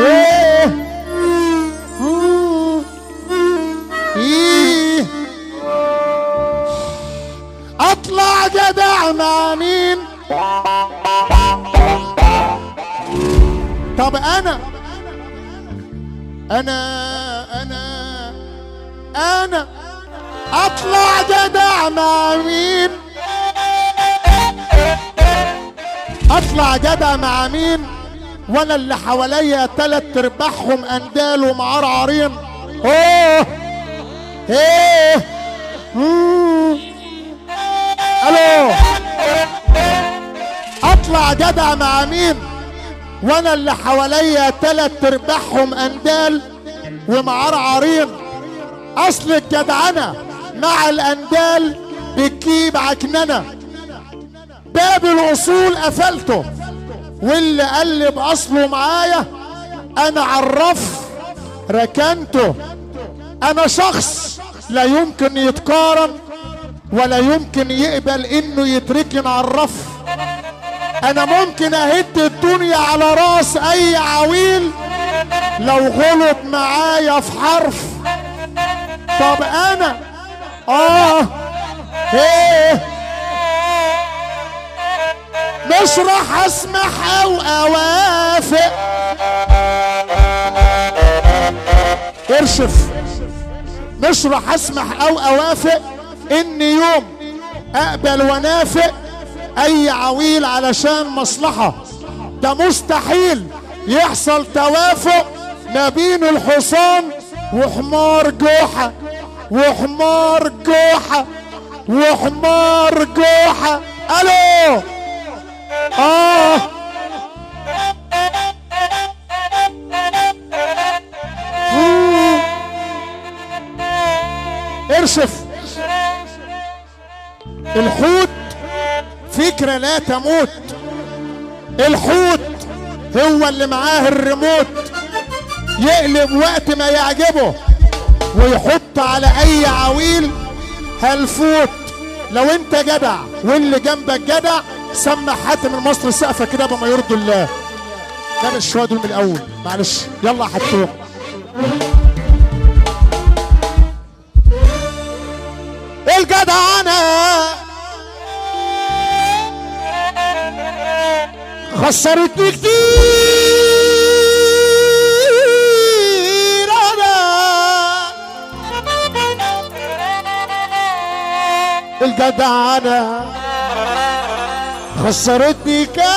ايه ايه اطلع جدع مع مين؟ طب انا اطلع جدع مع مين؟ اطلع جدع مع مين وانا اللي حواليا 3/4 اندال ومعرعرين؟ اوه ايه الو، اطلع جدع مع مين وانا اللي حواليا 3/4 اندال ومعرعرين؟ اصل الجدعنه مع الاندال بتجيب عكننه، باب الاصول قفلته، واللي قلب اصله معايا انا عرف ركنته. انا شخص لا يمكن يتقارن ولا يمكن يقبل انه يتركن على الرف. انا ممكن اهد الدنيا على راس اي عويل لو غلط معايا في حرف. طب انا ايه مش راح اسمح او اوافق. ارشف، مش راح اسمح او اوافق ان يوم اقبل ونافق اي عويل علشان مصلحة. ده مستحيل يحصل توافق ما بين الحصان وحمار جوحة وحمار جوحة وحمار جوحة. الو ارشف. الحوت فكرة لا تموت، الحوت هو اللي معاه الريموت، يقلب وقت ما يعجبه ويحط على اي عويل هالفوت. لو انت جدع واللي جنبك جدع سمع حاتم المصري سقفه كده بما يرضي الله. ده مش شويه دول من الاول، معلش يلا حطوه. الجدعنه خسرتني كتير انا، الجدعنه خسرتني كتير